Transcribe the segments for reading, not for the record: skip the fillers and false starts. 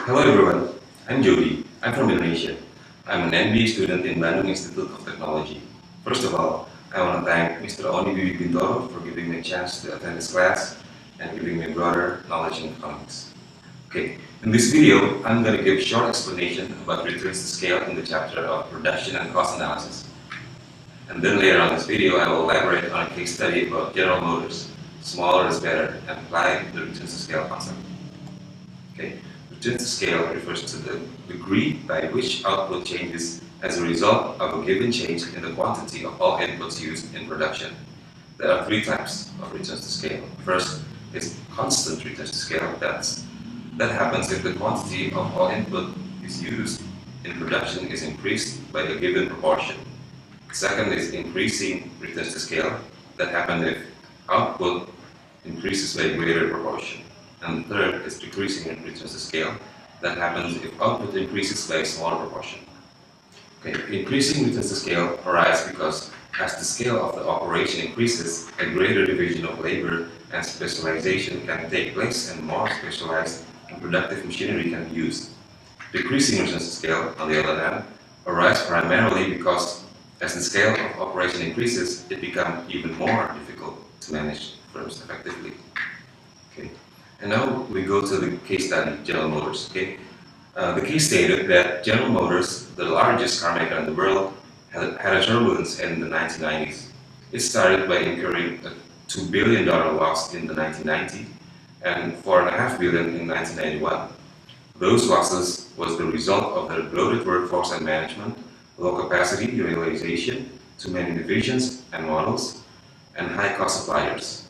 Hello everyone, I'm Joddy. I'm from Indonesia. I'm an MBA student in Bandung Institute of Technology. First of all, I want to thank Mr. Bintoro for giving me a chance to attend this class and giving me broader knowledge in economics. Okay, in this video, I'm going to give a short explanation about returns to scale in the chapter of production and cost analysis. And then later on in this video, I will elaborate on a case study about General Motors. Smaller is better, and apply the returns to scale concept. Okay. Returns to scale refers to the degree by which output changes as a result of a given change in the quantity of all inputs used in production. There are three types of returns to scale. First is constant returns to scale. That happens if the quantity of all input is used in production is increased by a given proportion. Second is increasing returns to scale. That happens if output increases by a greater proportion. And the third is decreasing returns to scale. That happens if output increases by a smaller proportion. Okay, increasing returns to scale arise because as the scale of the operation increases, a greater division of labor and specialization can take place and more specialized and productive machinery can be used. Decreasing returns to scale, on the other hand, arise primarily because as the scale of operation increases, it becomes even more difficult to manage firms effectively. Okay. And now we go to the case study, General Motors. Okay? The case stated that General Motors, the largest car maker in the world, had a turbulence in the 1990s. It started by incurring a $2 billion loss in the 1990s and $4.5 billion in 1991. Those losses was the result of their bloated workforce and management, low capacity utilization, too many divisions and models, and high cost suppliers.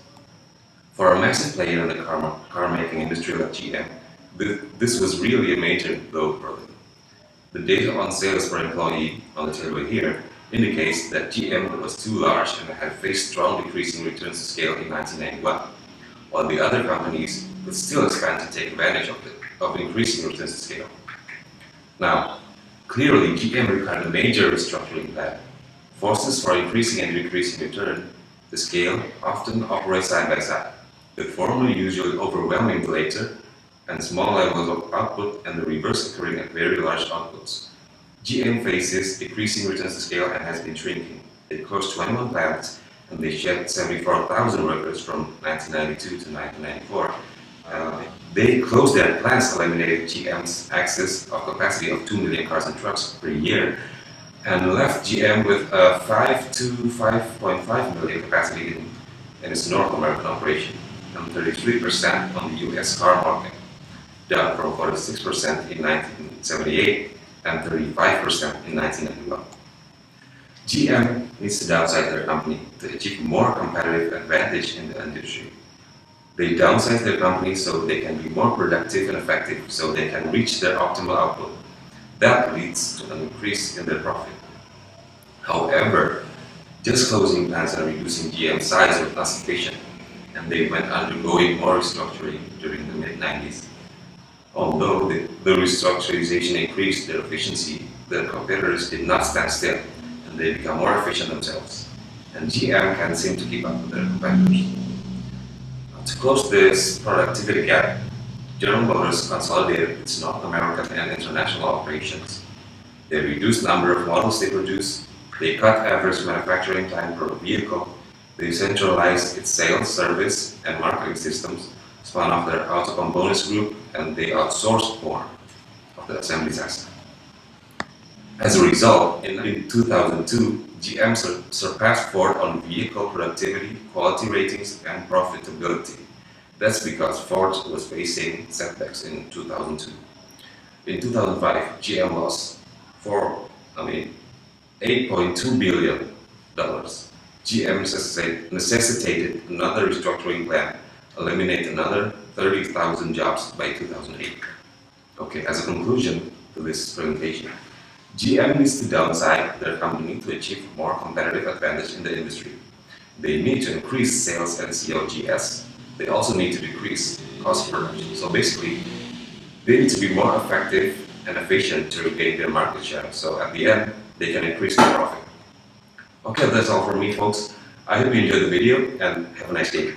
For a massive player in the car-making industry like GM, this was really a major blow for them. The data on sales per employee on the table here indicates that GM was too large and had faced strong decreasing returns to scale in 1991, while the other companies could still expand to take advantage of increasing returns to scale. Now, clearly GM required a major restructuring plan. Forces for increasing and decreasing return to scale often operate side by side, the former usually overwhelming the later, and small levels of output and the reverse occurring at very large outputs. GM faces decreasing returns to scale and has been shrinking. They closed 21 plants and they shed 74,000 workers from 1992 to 1994. They closed their plants, eliminated GM's excess of capacity of 2 million cars and trucks per year, and left GM with a 5 to 5.5 million capacity in its North American operation, and 33% on the US car market, down from 46% in 1978 and 35% in 1991. GM needs to downsize their company to achieve more competitive advantage in the industry. They downsize their company so they can be more productive and effective, so they can reach their optimal output. That leads to an increase in their profit. However, just closing plants and reducing GM's size was not sufficient, and they went undergoing more restructuring during the mid-90s. Although the restructurization increased their efficiency, their competitors did not stand still, and they become more efficient themselves. And GM can't seem to keep up with their competitors. To close this productivity gap, General Motors consolidated its North American and international operations. They reduced the number of models they produce, they cut average manufacturing time per vehicle, they centralized its sales, service, and marketing systems, spun off their auto components group, and they outsourced more of the assembly task. As a result, in 2002, GM surpassed Ford on vehicle productivity, quality ratings, and profitability. That's because Ford was facing setbacks in 2002. In 2005, GM lost $8.2 billion. GM necessitated another restructuring plan, eliminate another 30,000 jobs by 2008. Okay, as a conclusion to this presentation, GM needs to downsize their company to achieve more competitive advantage in the industry. They need to increase sales and COGS. They also need to decrease cost per production. So basically, they need to be more effective and efficient to regain their market share. So at the end, they can increase their profit. Okay, that's all from me, folks. I hope you enjoyed the video and have a nice day.